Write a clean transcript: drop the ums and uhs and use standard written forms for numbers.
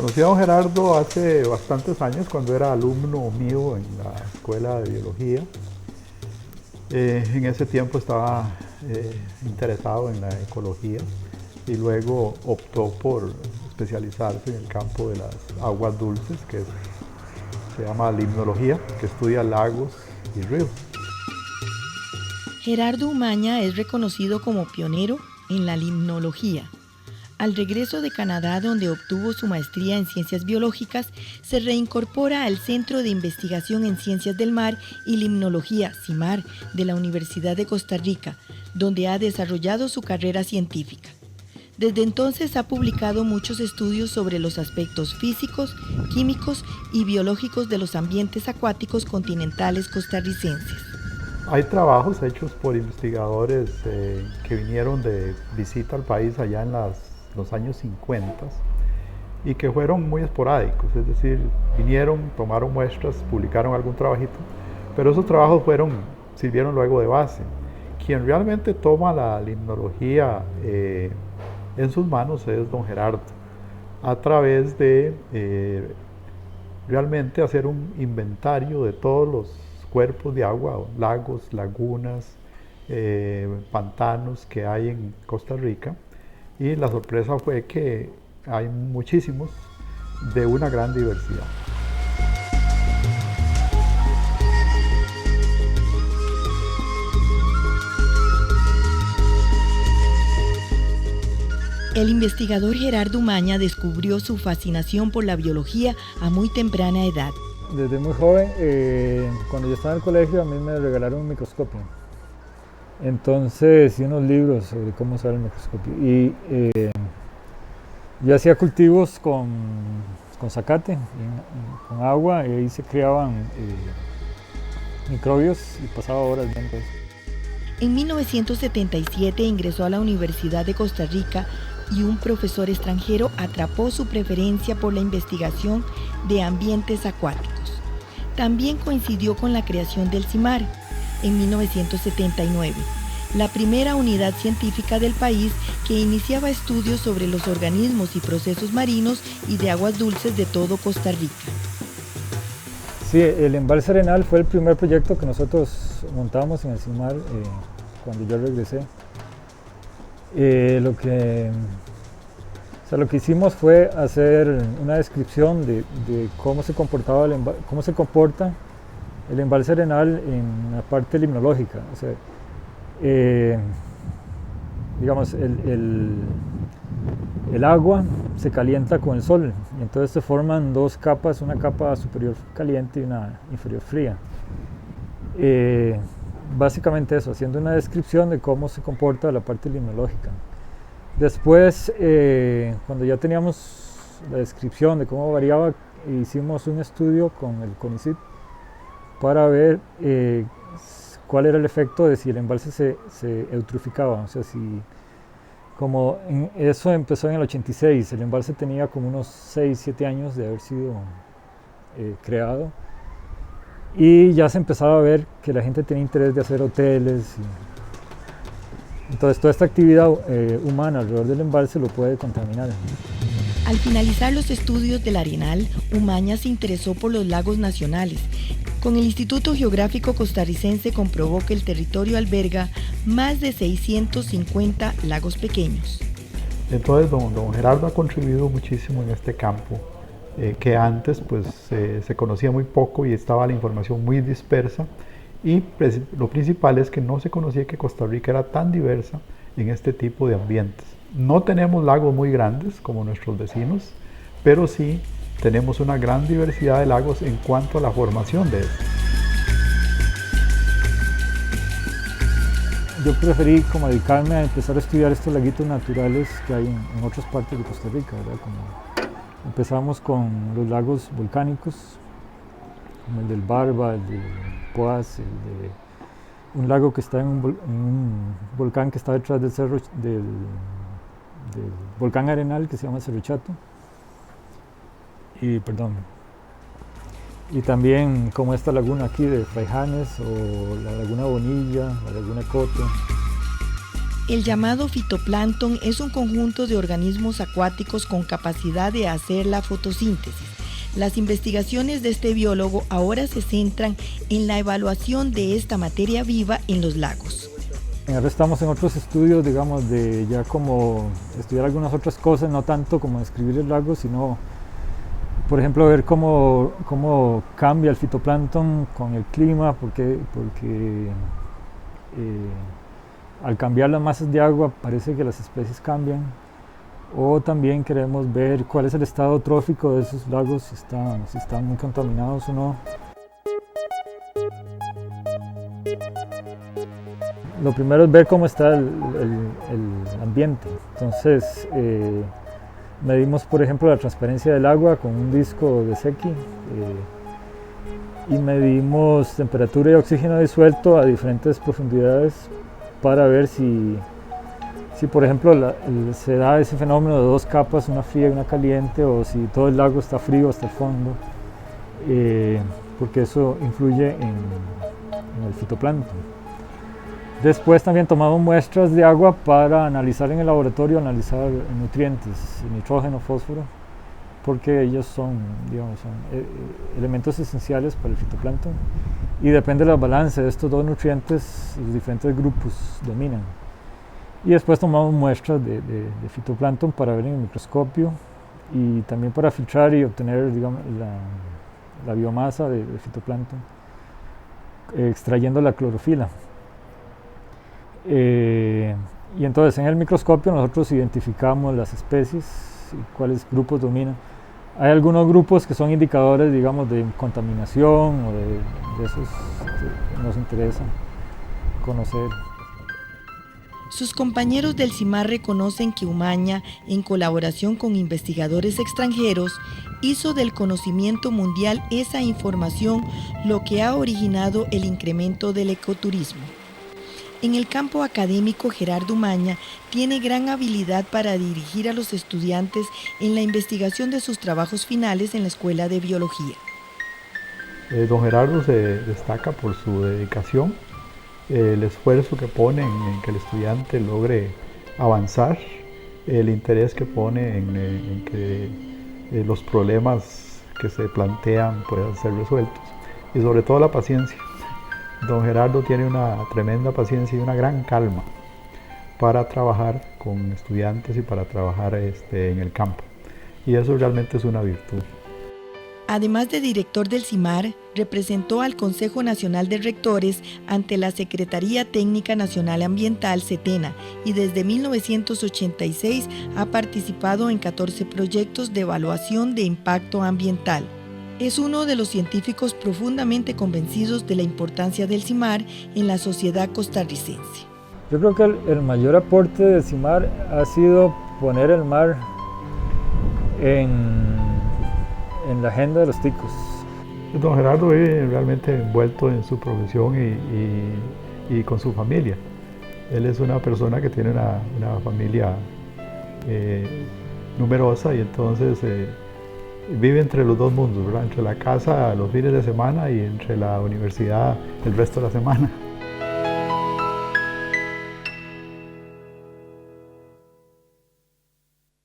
Conocí a don Gerardo hace bastantes años cuando era alumno mío en la escuela de biología. En ese tiempo estaba interesado en la ecología y luego optó por especializarse en el campo de las aguas dulces, se llama limnología, que estudia lagos y ríos. Gerardo Umaña es reconocido como pionero en la limnología. Al regreso de Canadá, donde obtuvo su maestría en Ciencias Biológicas, se reincorpora al Centro de Investigación en Ciencias del Mar y Limnología, CIMAR, de la Universidad de Costa Rica, donde ha desarrollado su carrera científica. Desde entonces ha publicado muchos estudios sobre los aspectos físicos, químicos y biológicos de los ambientes acuáticos continentales costarricenses. Hay trabajos hechos por investigadores que vinieron de visita al país allá en los años 50 y que fueron muy esporádicos, es decir, vinieron, tomaron muestras, publicaron algún trabajito, pero esos trabajos sirvieron luego de base. Quien realmente toma la limnología en sus manos es don Gerardo, a través de realmente hacer un inventario de todos los cuerpos de agua, lagos, lagunas, pantanos que hay en Costa Rica, y la sorpresa fue que hay muchísimos de una gran diversidad. El investigador Gerardo Umaña descubrió su fascinación por la biología a muy temprana edad. Desde muy joven, cuando yo estaba en el colegio, a mí me regalaron un microscopio. Entonces, y unos libros sobre cómo usar el microscopio. Y yo hacía cultivos con zacate, con agua, y ahí se criaban microbios y pasaba horas viendo eso. En 1977 ingresó a la Universidad de Costa Rica y un profesor extranjero atrapó su preferencia por la investigación de ambientes acuáticos. También coincidió con la creación del CIMAR en 1979, la primera unidad científica del país que iniciaba estudios sobre los organismos y procesos marinos y de aguas dulces de todo Costa Rica. Sí, el embalse Arenal fue el primer proyecto que nosotros montamos en el CIMAR cuando yo regresé. Lo que hicimos fue hacer una descripción de cómo se comporta el embalse Arenal en la parte limnológica. O sea, digamos, el agua se calienta con el sol y entonces se forman dos capas, una capa superior caliente y una inferior fría. Básicamente eso, haciendo una descripción de cómo se comporta la parte limnológica. Después, cuando ya teníamos la descripción de cómo variaba, hicimos un estudio con el CONICYT para ver cuál era el efecto de si el embalse se eutroficaba. O sea, como eso empezó en el 86, el embalse tenía como unos 6-7 años de haber sido creado. Y ya se empezaba a ver que la gente tenía interés de hacer hoteles. Entonces toda esta actividad humana alrededor del embalse lo puede contaminar. Al finalizar los estudios del Arenal, Umaña se interesó por los lagos nacionales. Con el Instituto Geográfico Costarricense comprobó que el territorio alberga más de 650 lagos pequeños. Entonces don Gerardo ha contribuido muchísimo en este campo, que antes pues se conocía muy poco y estaba la información muy dispersa, y lo principal es que no se conocía que Costa Rica era tan diversa en este tipo de ambientes. No tenemos lagos muy grandes como nuestros vecinos, pero sí tenemos una gran diversidad de lagos en cuanto a la formación de estos. Yo preferí como dedicarme a empezar a estudiar estos laguitos naturales que hay en otras partes de Costa Rica, ¿verdad? Empezamos con los lagos volcánicos, como el del Barba, el del Poás, un lago que está en un volcán que está detrás del cerro del volcán Arenal, que se llama Cerro Chato. Y también como esta laguna aquí de Fraijanes, o la laguna Bonilla, la laguna Coto. El llamado fitoplancton es un conjunto de organismos acuáticos con capacidad de hacer la fotosíntesis. Las investigaciones de este biólogo ahora se centran en la evaluación de esta materia viva en los lagos. Ahora estamos en otros estudios, digamos, de ya como estudiar algunas otras cosas, no tanto como describir el lago, sino, por ejemplo, ver cómo cambia el fitoplancton con el clima, porque al cambiar las masas de agua parece que las especies cambian. O también queremos ver cuál es el estado trófico de esos lagos, si están muy contaminados o no. Lo primero es ver cómo está el ambiente. Entonces, medimos, por ejemplo, la transparencia del agua con un disco de Secchi y medimos temperatura y oxígeno disuelto a diferentes profundidades para ver si por ejemplo, se da ese fenómeno de dos capas, una fría y una caliente, o si todo el lago está frío hasta el fondo, porque eso influye en el fitoplancton. Después también tomamos muestras de agua para analizar en el laboratorio, analizar nutrientes, nitrógeno, fósforo, porque ellos son elementos esenciales para el fitoplancton, y depende del balance de estos dos nutrientes, los diferentes grupos dominan. Y después tomamos muestras de fitoplancton para ver en el microscopio y también para filtrar y obtener, digamos, la biomasa de fitoplancton, extrayendo la clorofila. Y entonces en el microscopio nosotros identificamos las especies y cuáles grupos dominan. Hay algunos grupos que son indicadores, digamos, de contaminación o de esos que nos interesa conocer. Sus compañeros del CIMAR reconocen que Umaña, en colaboración con investigadores extranjeros, hizo del conocimiento mundial esa información, lo que ha originado el incremento del ecoturismo. En el campo académico, Gerardo Umaña tiene gran habilidad para dirigir a los estudiantes en la investigación de sus trabajos finales en la Escuela de Biología. Don Gerardo se destaca por su dedicación, el esfuerzo que pone en que el estudiante logre avanzar, el interés que pone en que los problemas que se plantean puedan ser resueltos y sobre todo la paciencia. Don Gerardo tiene una tremenda paciencia y una gran calma para trabajar con estudiantes y para trabajar en el campo, y eso realmente es una virtud. Además de director del CIMAR, representó al Consejo Nacional de Rectores ante la Secretaría Técnica Nacional Ambiental, CETENA, y desde 1986 ha participado en 14 proyectos de evaluación de impacto ambiental. Es uno de los científicos profundamente convencidos de la importancia del CIMAR en la sociedad costarricense. Yo creo que el mayor aporte del CIMAR ha sido poner el mar en la agenda de los ticos. Don Gerardo vive realmente envuelto en su profesión y con su familia. Él es una persona que tiene una familia numerosa y entonces vive entre los dos mundos, ¿verdad? Entre la casa los fines de semana y entre la universidad el resto de la semana.